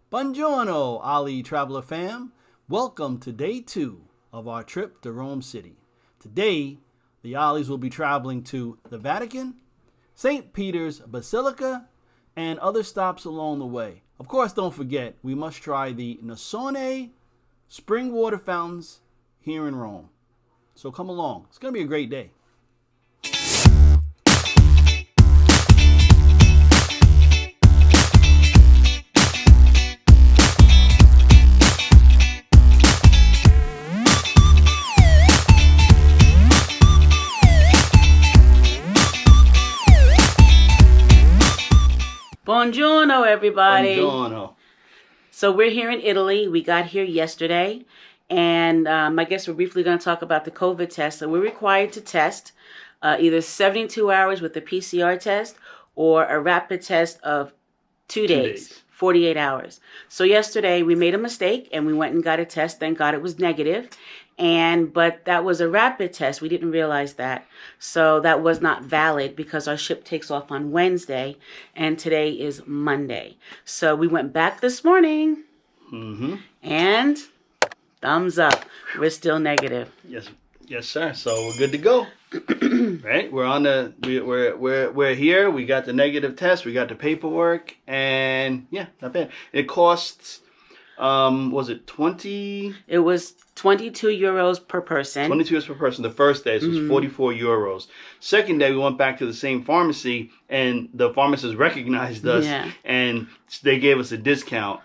Buongiorno, Ali Traveler fam. Welcome to day 2 of our trip to Rome City. Today, the Ollies will be traveling to the Vatican, St. Peters Basilica, and other stops along the way. Of course, don't forget, we must try the Nasone spring water fountains here in Rome. So come along. It's going to be a great day. Buongiorno, everybody. Buongiorno. So we're here in Italy. We got here yesterday, and I guess we're briefly going to talk about the COVID test. So we're required to test either 72 hours with the PCR test or a rapid test of 2 days, 48 hours. So yesterday we made a mistake and we went and got a test. Thank God it was negative. But that was a rapid test. We didn't realize that. So that was not valid because our ship takes off on Wednesday and today is Monday. So we went back this morning and thumbs up. We're still negative. Yes, sir. So we're good to go. Right? We're here. We got the negative test. We got the paperwork, and yeah, not bad. It costs was it 20? It was 22 euros per person. 22 euros per person the first day, so it was 44 euros. Second day, we went back to the same pharmacy, and the pharmacist recognized us, and they gave us a discount.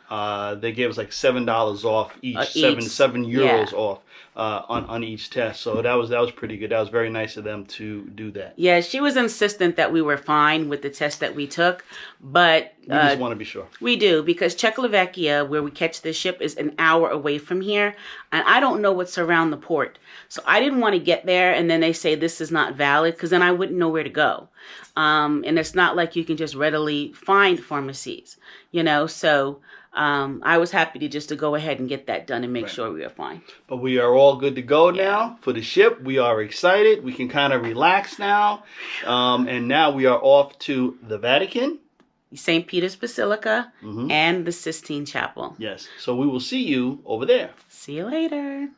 They gave us like $7 off each, seven euros off on each test. So that was pretty good. That was very nice of them to do that. Yeah, she was insistent that we were fine with the test that we took, but we just want to be sure. We do, because Czechoslovakia, where we catch the ship, is an hour away from here, and I don't know what's around the port. So I didn't want to get there and then they say this is not valid, because then I wouldn't know where to go. And it's not like you can just readily find pharmacies, so I was happy to go ahead and get that done and make sure we were fine. But we are all good to go now for the ship. We are excited. We can kind of relax now. And now we are off to the Vatican, St. Peters Basilica, and the Sistine Chapel. Yes. So we will see you over there. See you later.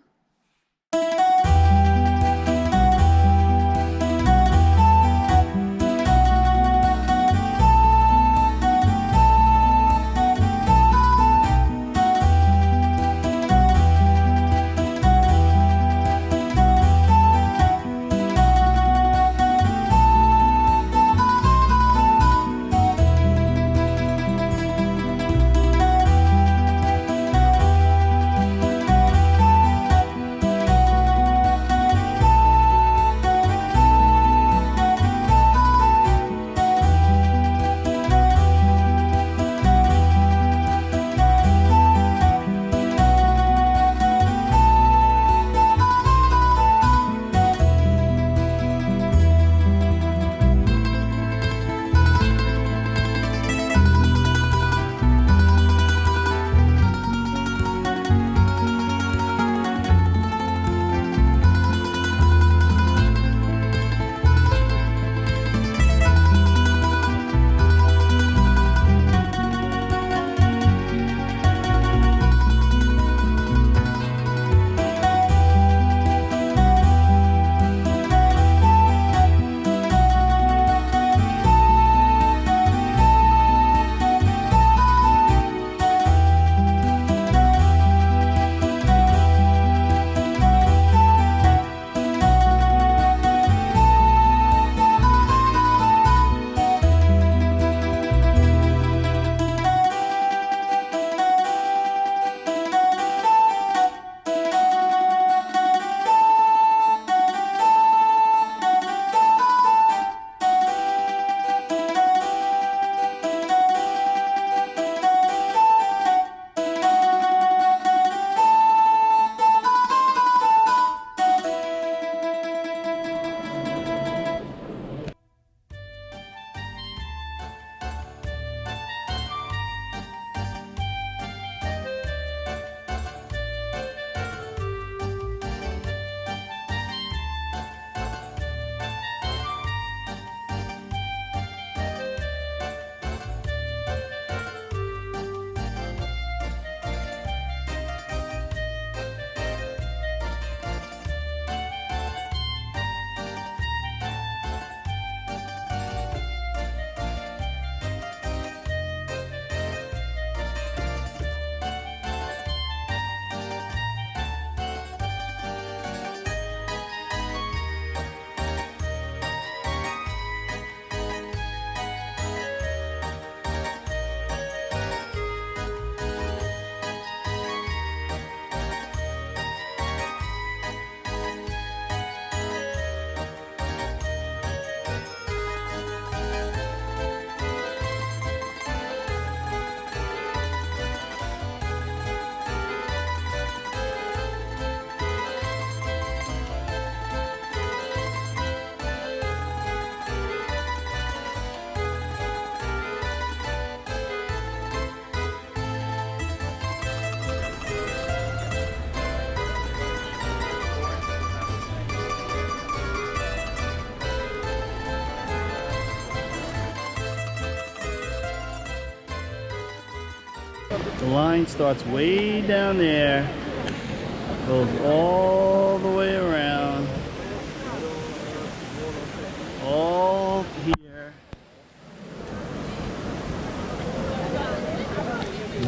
The line starts way down there, goes all the way around, all here,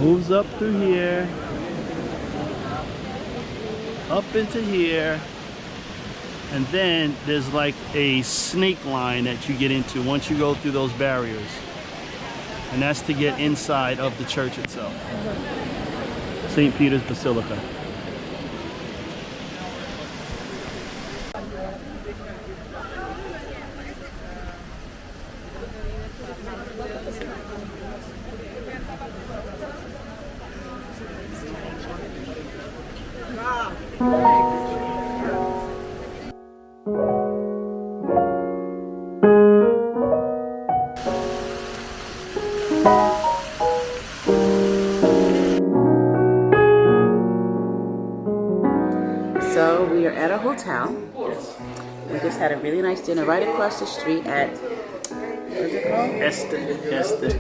moves up through here, up into here, and then there's like a snake line that you get into once you go through those barriers. And that's to get inside of the church itself. St. Peters Basilica. So we are at a hotel. We just had a really nice dinner right across the street at, what is it called? Esther.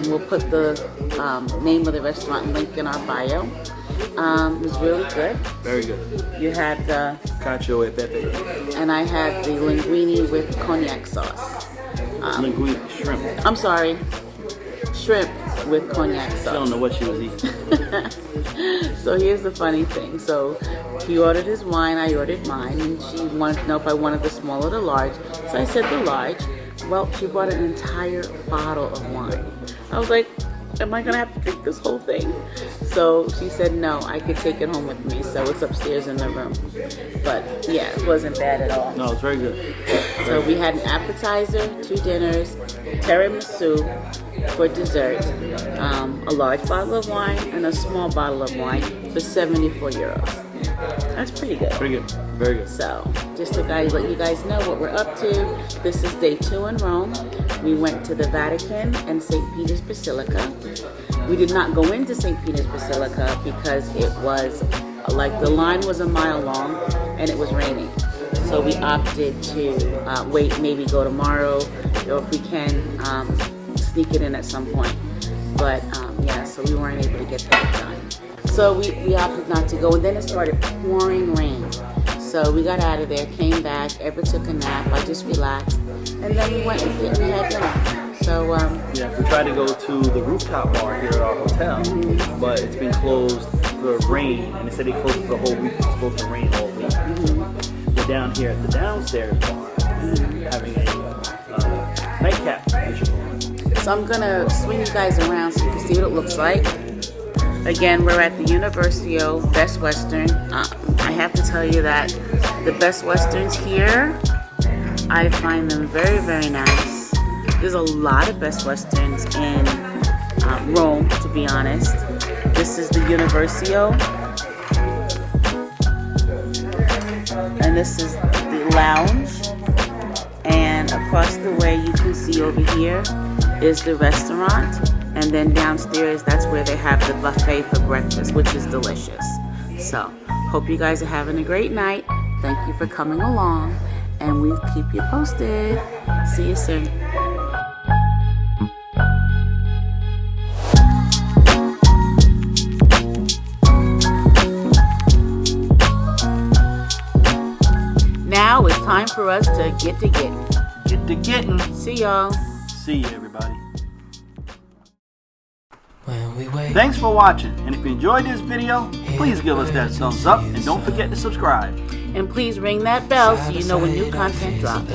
We'll put the name of the restaurant link in our bio. It was really good. Very good. You had the Cacio e pepe. and I had the linguine with cognac sauce. Linguine, shrimp. I'm sorry, shrimp with cognac sauce. I don't know what she was eating. So here's the funny thing. So he ordered his wine, I ordered mine, and she wanted to know if I wanted the small or the large. So I said the large. Well, she brought an entire bottle of wine. I was like, am I gonna have to drink this whole thing? So she said no, I could take it home with me. So it's upstairs in the room. But yeah, it wasn't bad at all. No, it's very good. So we had an appetizer, 2 dinners, tiramisu for dessert, a large bottle of wine, and a small bottle of wine for 74 euros. That's pretty good. Pretty good. Very good. So, just to let you guys know what we're up to. This is day 2 in Rome. We went to the Vatican and St. Peters Basilica. We did not go into St. Peters Basilica because it was like the line was a mile long and it was raining. So we opted to wait, maybe go tomorrow, or if we can, sneak it in at some point. But yeah, so we weren't able to get that done. So we opted not to go, and then it started pouring rain. So we got out of there, came back, Ever took a nap, I just relaxed, and then we went and had dinner. So yeah, we tried to go to the rooftop bar here at our hotel, but it's been closed for rain, and they said they closed it for the whole week. It's supposed to rain all week. We're down here at the downstairs bar, having a nightcap. So I'm gonna swing you guys around so you can see what it looks like. Again, we're at the Universio Best Western. I have to tell you that the Best Westerns here, I find them very, very nice. There's a lot of Best Westerns in Rome, to be honest. This is the Universio. And this is the lounge. And across the way, you can see over here is the restaurant. And then downstairs, that's where they have the buffet for breakfast, which is delicious. So, hope you guys are having a great night. Thank you for coming along, and we'll keep you posted. See you soon. Now it's time for us to get to getting. Get to getting. See y'all. See you, everybody. When we wait, Thanks for watching, and if you enjoyed this video, please give us that thumbs up and don't forget to subscribe. And please ring that bell so you know when new content drops.